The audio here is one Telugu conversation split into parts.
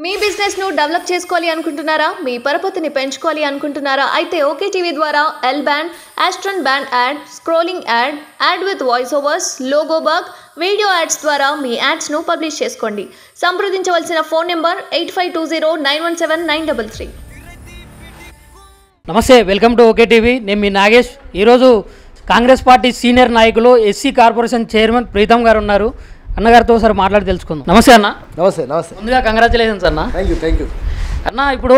మీ బిజినెస్ ను డెవలప్ చేసుకోవాలి అనుకుంటున్నారా? మీ పరపతిని పెంచుకోవాలి అనుకుంటున్నారా? అయితే ఓకే టీవీ ద్వారా L band, Aston band ad, scrolling ad, ad with voice overs, logo bug, video ads ద్వారా మీ యాడ్స్ ను పబ్లిష్ చేసుకోండి. సంప్రదించవలసిన ఫోన్ నెంబర్ 8520917933. నమస్తే, వెల్కమ్ టు ఓకే టీవీ. నేను మీ నాగేష్. ఈరోజు కాంగ్రెస్ పార్టీ సీనియర్ నాయకులు ఎస్సీ కార్పొరేషన్ చైర్మన్ ప్రీతం గారు ఉన్నారు. అన్నగారితో ఒకసారి మాట్లాడి తెలుసుకుందాం. నమస్తే అన్న. నమస్తే. ముందుగా కంగ్రాచులేషన్స్ అన్న. థ్యాంక్ యూ అన్న, ఇప్పుడు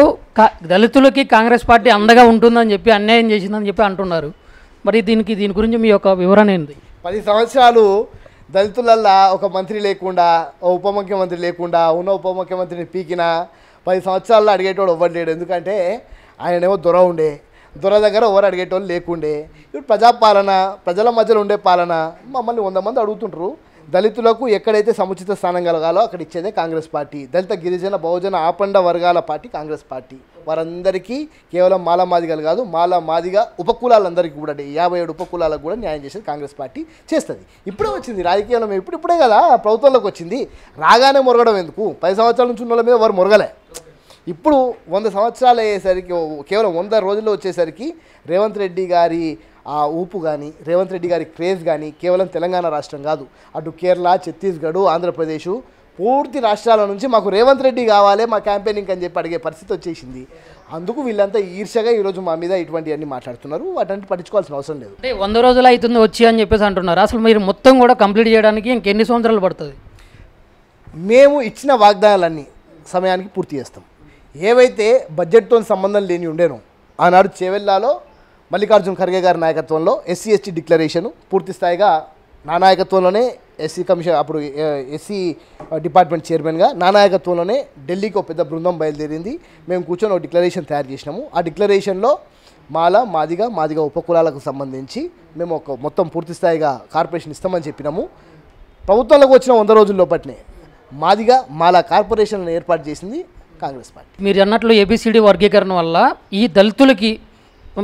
దళితులకి కాంగ్రెస్ పార్టీ అండగా ఉంటుందని చెప్పి, అన్యాయం చేసిందని చెప్పి అంటున్నారు. మరి దీని గురించి మీ యొక్క వివరణ ఏంటి? 10 సంవత్సరాలు దళితులల్లా ఒక మంత్రి లేకుండా, ఓ ఉప ముఖ్యమంత్రి లేకుండా, ఉన్న ఉప ముఖ్యమంత్రిని పీకిన 10 సంవత్సరాల్లో అడిగేటోడు ఎవ్వలేడు. ఎందుకంటే ఆయనేమో దొర ఉండే, దొర దగ్గర ఎవరు అడిగేటోళ్ళు లేకుండే. ఇప్పుడు ప్రజాపాలన, ప్రజల మధ్యలో ఉండే పాలన. మమ్మల్ని 100 మంది అడుగుతుంటారు. దళితులకు ఎక్కడైతే సముచిత స్థానం కలగాలో అక్కడ ఇచ్చేదే కాంగ్రెస్ పార్టీ. దళిత, గిరిజన, బహుజన, ఆపండ వర్గాల పార్టీ కాంగ్రెస్ పార్టీ. వారందరికీ కేవలం మాదిగలు కాదు, మాదిగ ఉపకులాలందరికీ కూడా 57 ఉపకులాలకు కూడా న్యాయం చేసేది కాంగ్రెస్ పార్టీ చేస్తుంది. ఇప్పుడే వచ్చింది రాజకీయంలో, మేము ఇప్పుడే కదా ప్రభుత్వంలోకి వచ్చింది. రాగానే మొరగడం ఎందుకు? 10 సంవత్సరాల నుంచి ఉన్న వాళ్ళ మీద వారు మొరగలే. ఇప్పుడు 100 సంవత్సరాలు అయ్యేసరికి, కేవలం 100 రోజుల్లో వచ్చేసరికి రేవంత్ రెడ్డి గారి ఆ ఊపు కానీ, రేవంత్ రెడ్డి గారి క్రేజ్ కానీ కేవలం తెలంగాణ రాష్ట్రం కాదు, అటు కేరళ, ఛత్తీస్గఢ్, ఆంధ్రప్రదేశ్, పూర్తి రాష్ట్రాల నుంచి మాకు రేవంత్ రెడ్డి కావాలి మా క్యాంపెయినింగ్ అని చెప్పి అడిగే పరిస్థితి వచ్చేసింది. అందుకు వీళ్ళంతా ఈర్ష్యగా ఈరోజు మా మీద ఇటువంటివన్నీ మాట్లాడుతున్నారు. వాటిని పట్టించుకోవాల్సిన అవసరం లేదు. అంటే 100 రోజులు అవుతుంది వచ్చి అని చెప్పేసి అంటున్నారు. అసలు మీరు మొత్తం కూడా కంప్లీట్ చేయడానికి ఇంకెన్ని సంవత్సరాలు పడుతుంది? మేము ఇచ్చిన వాగ్దానాలన్నీ సమయానికి పూర్తి చేస్తాం. ఏవైతే బడ్జెట్తో సంబంధం లేని ఉండేనో, ఆనాడు చేవెళ్ళాలో మల్లికార్జున ఖర్గే గారి నాయకత్వంలో ఎస్సీ ఎస్టీ డిక్లరేషను పూర్తి స్థాయిగా నా నాయకత్వంలోనే, ఎస్సీ కమిషన్ అప్పుడు ఎస్సీ డిపార్ట్మెంట్ చైర్మన్గా నా నాయకత్వంలోనే ఢిల్లీకి ఒక పెద్ద బృందం బయలుదేరింది. మేము కూర్చొని ఒక డిక్లరేషన్ తయారు చేసినాము. ఆ డిక్లరేషన్లో మాదిగ ఉపకులాలకు సంబంధించి మేము ఒక మొత్తం పూర్తి స్థాయిగా కార్పొరేషన్ ఇస్తామని చెప్పినాము. ప్రభుత్వంలోకి వచ్చిన 100 రోజుల్లోపట్నే మాల కార్పొరేషన్లను ఏర్పాటు చేసింది కాంగ్రెస్ పార్టీ. మీరు అన్నట్లు ఏబిసిడి వర్గీకరణ వల్ల ఈ దళితులకి,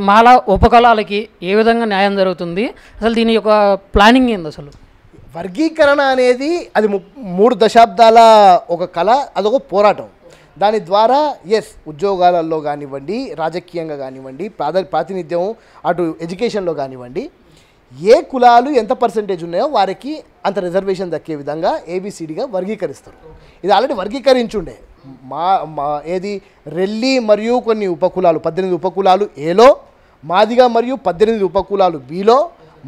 మాల ఉపకులాలకి ఏ విధంగా న్యాయం జరుగుతుంది? అసలు దీని యొక్క ప్లానింగ్ ఏంది? అసలు వర్గీకరణ అనేది అది 3 దశాబ్దాల ఒక కళ, అదొక పోరాటం. దాని ద్వారా ఉద్యోగాలలో కానివ్వండి, రాజకీయంగా కానివ్వండి, ప్రాతినిధ్యం అటు ఎడ్యుకేషన్లో కానివ్వండి, ఏ కులాలు ఎంత పర్సెంటేజ్ ఉన్నాయో వారికి అంత రిజర్వేషన్ దక్కే విధంగా ఏబిసిడిగా వర్గీకరిస్తారు. ఇది ఆల్రెడీ వర్గీకరించుండే. ఏది రెల్లి మరియు కొన్ని ఉపకులాలు 18 ఉపకులాలు ఏలో, మాదిగ మరియు 18 ఉపకులాలు బిలో,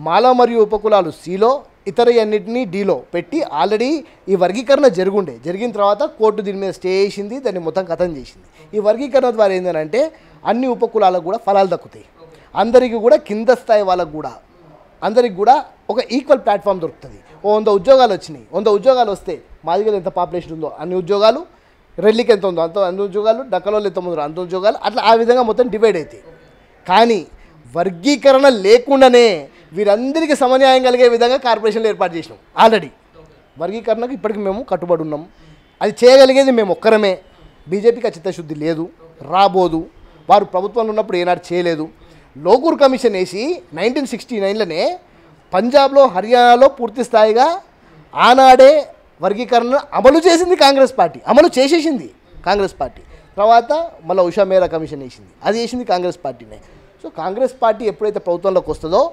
మాల మరియు ఉపకులాలు సిలో, ఇతర అన్నింటినీ డీలో పెట్టి ఆల్రెడీ ఈ వర్గీకరణ జరిగిన తర్వాత కోర్టు దీని మీద స్టే చేసింది, దాన్ని మొత్తం ఖతం చేసింది. ఈ వర్గీకరణ ద్వారా ఏంటంటే అన్ని ఉపకులాలకు కూడా ఫలాలు దక్కుతాయి. అందరికీ కూడా కింద స్థాయి వాళ్ళకు కూడా అందరికి కూడా ఒక ఈక్వల్ ప్లాట్ఫామ్ దొరుకుతుంది. 100 ఉద్యోగాలు వచ్చినాయి. 100 ఉద్యోగాలు వస్తే మాదిగలు ఎంత పాపులేషన్ ఉందో అన్ని ఉద్యోగాలు, రెల్లికి ఎంత ఉందో అన్ని ఉద్యోగాలు, డక్కలోళ్ళు ఎంత ఉందో అంత ఉద్యోగాలు, అట్లా ఆ విధంగా మొత్తం డివైడ్ అవుతాయి. కానీ వర్గీకరణ లేకుండానే వీరందరికీ సమన్యాయం కలిగే విధంగా కార్పొరేషన్లు ఏర్పాటు చేసినాం. ఆల్రెడీ వర్గీకరణకు ఇప్పటికి మేము కట్టుబడి ఉన్నాం. అది చేయగలిగేది మేము ఒక్కరమే. బీజేపీకి చిత్తశుద్ధి లేదు, రాబోదు. వారు ప్రభుత్వంలో ఉన్నప్పుడు ఏనాడు చేయలేదు. లోకూర్ కమిషన్ వేసి 1969లోనే పంజాబ్లో, హర్యానాలో పూర్తి స్థాయిగా ఆనాడే వర్గీకరణ అమలు చేసింది కాంగ్రెస్ పార్టీ. అమలు చేసేసింది కాంగ్రెస్ పార్టీ. తర్వాత మళ్ళీ ఉషా మేరా కమిషన్ వేసింది, అది వేసింది కాంగ్రెస్ పార్టీనే. సో కాంగ్రెస్ పార్టీ ఎప్పుడైతే ప్రభుత్వంలోకి వస్తుందో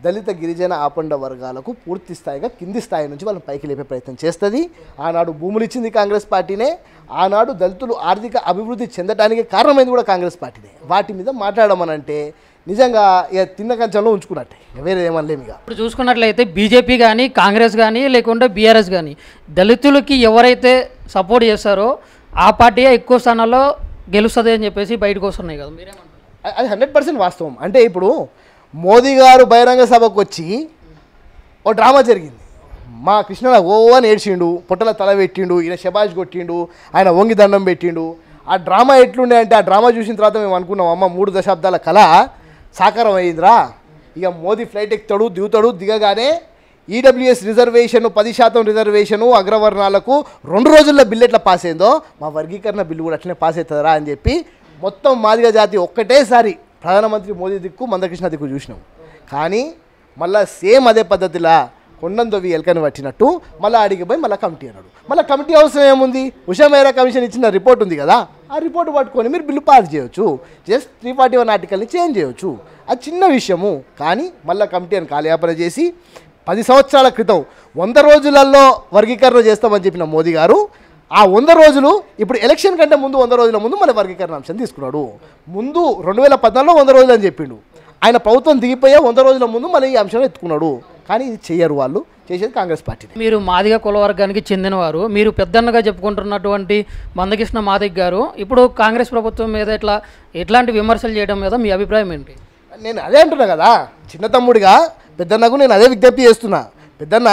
దళిత, గిరిజన, ఆపండ వర్గాలకు పూర్తి స్థాయిగా కింది స్థాయి నుంచి వాళ్ళని పైకి లేపే ప్రయత్నం చేస్తుంది. ఆనాడు భూములు ఇచ్చింది కాంగ్రెస్ పార్టీనే. ఆనాడు దళితులు ఆర్థిక అభివృద్ధి చెందడానికి కారణమైంది కూడా కాంగ్రెస్ పార్టీనే. వాటి మీద మాట్లాడమనంటే నిజంగా తిన్న కంచంలో ఉంచుకున్నట్టే, వేరే ఏమనలేము. ఇక ఇప్పుడు చూసుకున్నట్లయితే బీజేపీ కానీ, కాంగ్రెస్ కానీ, లేకుంటే బీఆర్ఎస్ కానీ దళితులకి ఎవరైతే సపోర్ట్ చేస్తారో ఆ పార్టీయే ఎక్కువ స్థానాల్లో గెలుస్తుంది అని చెప్పేసి బయటకు వస్తున్నాయి కదా, మీరేమంటారు? అది 100% వాస్తవం. అంటే ఇప్పుడు మోదీ గారు బహిరంగ సభకు వచ్చి ఓ డ్రామా జరిగింది. మా కృష్ణ అని ఏడ్చిండు, పొట్టల తల పెట్టిండు, ఈయన శబాష్ కొట్టిండు, ఆయన వంగి దండం పెట్టిండు. ఆ డ్రామా ఎట్లుండే అంటే, ఆ డ్రామా చూసిన తర్వాత మేము అనుకున్నాం, అమ్మ 3 దశాబ్దాల కళ సాకారం అయ్యిందిరా. ఇక మోదీ ఫ్లైట్ ఎక్కుతాడు, దిగుతాడు, దిగగానే ఈడబ్ల్యూఎస్ రిజర్వేషన్ 10% రిజర్వేషను అగ్రవర్ణాలకు 2 రోజుల్లో బిల్లు ఎట్లా పాస్ అయిందో మా వర్గీకరణ బిల్లు కూడా అట్లనే పాస్ అవుతుందిరా అని చెప్పి మొత్తం మాదిగ జాతి ఒక్కటేసారి ప్రధానమంత్రి మోదీ దిక్కు, మందకృష్ణ దిక్కు చూసినాం. కానీ మళ్ళీ సేమ్ అదే పద్ధతిలా కొండం దొవ్వి ఎలకని పట్టినట్టు మళ్ళీ ఆడికి పోయి మళ్ళీ కమిటీ అన్నాడు. మళ్ళీ కమిటీ అవసరం ఏముంది? ఉషా మేరా కమిషన్ ఇచ్చిన రిపోర్ట్ ఉంది కదా, ఆ రిపోర్ట్ పట్టుకొని మీరు బిల్లు పాస్ చేయొచ్చు. జస్ట్ 341 ఆర్టికల్ని చేంజ్ చేయొచ్చు. అది చిన్న విషయము. కానీ మళ్ళీ కమిటీ అని కాలయాపన చేసి 10 సంవత్సరాల క్రితం 100 రోజులలో వర్గీకరణ చేస్తామని చెప్పిన మోదీ గారు ఆ 100 రోజులు ఇప్పుడు ఎలక్షన్ కంటే ముందు 100 రోజుల ముందు మళ్ళీ వర్గీకరణ అంశం తీసుకున్నాడు. ముందు 2014లో 100 రోజులు అని చెప్పిండు. ఆయన ప్రభుత్వం దిగిపోయే 100 రోజుల ముందు మళ్ళీ ఈ అంశం ఎత్తుకున్నాడు. కానీ ఇది చెయ్యరు, వాళ్ళు చేసేది కాంగ్రెస్ పార్టీ. మీరు మాదిగ కుల వర్గానికి చెందినవారు, మీరు పెద్దన్నగా చెప్పుకుంటున్నటువంటి మందకృష్ణ మాదిగ గారు ఇప్పుడు కాంగ్రెస్ ప్రభుత్వం మీద ఎట్లాంటి విమర్శలు చేయడం మీద మీ అభిప్రాయం ఏంటి? నేను అదే అంటున్నా కదా, చిన్న తమ్ముడిగా పెద్దన్నకు నేను అదే విజ్ఞప్తి చేస్తున్నా. పెద్దన్న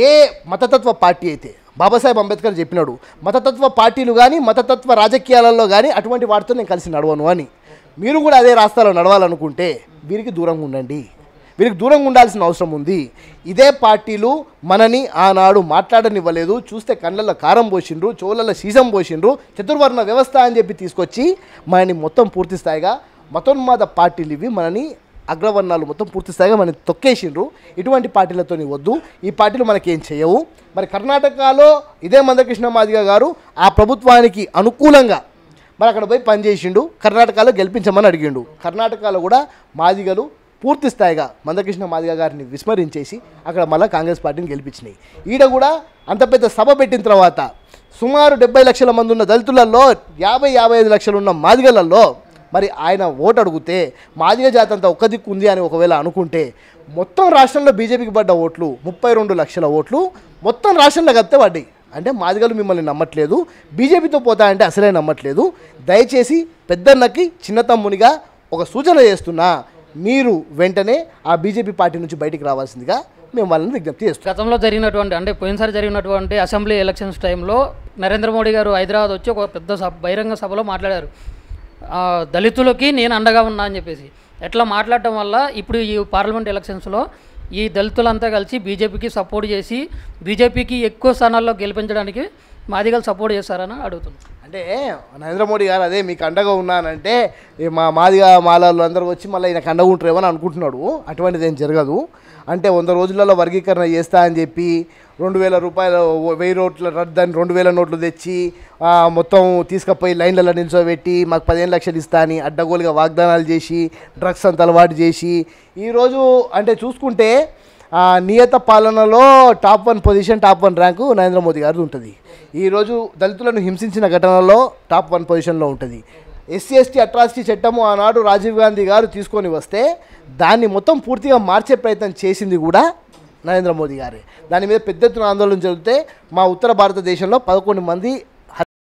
ఏ మతతత్వ పార్టీ అయితే బాబాసాహెబ్ అంబేద్కర్ చెప్పినాడు, మతతత్వ పార్టీలు కానీ మతతత్వ రాజకీయాలలో కానీ అటువంటి వాటితో నేను కలిసి నడవను అని. మీరు కూడా అదే రాస్తాలో నడవాలనుకుంటే వీరికి దూరంగా ఉండండి. వీరికి దూరంగా ఉండాల్సిన అవసరం ఉంది. ఇదే పార్టీలు మనని ఆనాడు మాట్లాడనివ్వలేదు. చూస్తే కళ్ళల్లో కారం పోసిండ్రు, చెవులలో సీసం పోసిండ్రు, చతుర్వర్ణ వ్యవస్థ అని చెప్పి తీసుకొచ్చి మనని మొత్తం పూర్తి స్థాయిగా మతోన్మాద పార్టీలు ఇవి మనని అగ్రవర్ణాలు మొత్తం పూర్తి స్థాయిగా మనని తొక్కేసిండ్రు. ఇటువంటి పార్టీలతో వద్దు, ఈ పార్టీలు మనకేం చేయవు. మరి కర్ణాటకలో ఇదే మందకృష్ణ మాదిగ గారు ఆ ప్రభుత్వానికి అనుకూలంగా మరి అక్కడ పోయి పనిచేసిండు, కర్ణాటకలో గెలిపించమని అడిగిండు. కర్ణాటకలో కూడా మాదిగలు పూర్తి స్థాయిగా మందకృష్ణ మాదిగ గారిని విస్మరించేసి అక్కడ మళ్ళీ కాంగ్రెస్ పార్టీని గెలిపించినాయి. ఈడ కూడా అంత పెద్ద సభ పెట్టిన తర్వాత సుమారు 70 లక్షల మంది ఉన్న దళితులలో 50-55 లక్షలు ఉన్న మాదిగలలో మరి ఆయన ఓటు అడిగితే మాదిగ జాతి అంతా ఒక్క దిక్కు ఉంది అని ఒకవేళ అనుకుంటే మొత్తం రాష్ట్రంలో బీజేపీకి పడ్డ ఓట్లు 32 లక్షల ఓట్లు మొత్తం రాష్ట్రంలో కలిపితే పడ్డాయి. అంటే మాదిగలు మిమ్మల్ని నమ్మట్లేదు, బీజేపీతో పోతాయంటే అసలే నమ్మట్లేదు. దయచేసి పెద్దన్నకి చిన్న తమ్మునిగా ఒక సూచన చేస్తున్నా, మీరు వెంటనే ఆ బీజేపీ పార్టీ నుంచి బయటికి రావాల్సిందిగా మేము వాళ్ళని విజ్ఞప్తి చేస్తాం. గతంలో జరిగినటువంటి అంటే పోయినసారి జరిగినటువంటి అసెంబ్లీ ఎలక్షన్స్ టైంలో నరేంద్ర మోడీ గారు హైదరాబాద్ వచ్చి ఒక పెద్ద బహిరంగ సభలో మాట్లాడారు, దళితులకి నేను అండగా ఉన్నా అని చెప్పేసి. ఎట్లా మాట్లాడటం వల్ల ఇప్పుడు ఈ పార్లమెంట్ ఎలక్షన్స్లో ఈ దళితులంతా కలిసి బీజేపీకి సపోర్ట్ చేసి బీజేపీకి ఎక్కువ స్థానాల్లో గెలిపించడానికి మాదిగలు సపోర్ట్ చేస్తారని అడుగుతున్నాను. అంటే నరేంద్ర మోడీ గారు అదే మీకు అండగా ఉన్నానంటే మా మాదిగా మాలాలు అందరూ వచ్చి మళ్ళీ ఈయనకు అండగా ఉంటారేమని అనుకుంటున్నాడు. అటువంటిది ఏం జరగదు. అంటే 100 రోజులలో వర్గీకరణ చేస్తా అని చెప్పి 2000 రూపాయలు 1000 నోట్ల రద్దని 2000 నోట్లు తెచ్చి మొత్తం తీసుకుపోయి లైన్లలో నిల్చోబెట్టి మాకు 15 లక్షలు ఇస్తా అని అడ్డగోలుగా వాగ్దానాలు చేసి డ్రగ్స్ అంత అలవాటు చేసి ఈరోజు అంటే చూసుకుంటే నియత పాలనలో top 1 position, top 1 rank Narendra Modi గారిది ఉంటుంది. ఈరోజు దళితులను హింసించిన ఘటనలో టాప్ 1 పొజిషన్లో ఉంటుంది. SC/ST అట్రాసిటీ చట్టము ఆనాడు రాజీవ్ గాంధీ గారు తీసుకొని వస్తే దాన్ని మొత్తం పూర్తిగా మార్చే ప్రయత్నం చేసింది కూడా నరేంద్ర మోదీ గారే. దాని మీద పెద్ద ఎత్తున ఆందోళన జరిగితే మా ఉత్తర భారతదేశంలో 11 మంది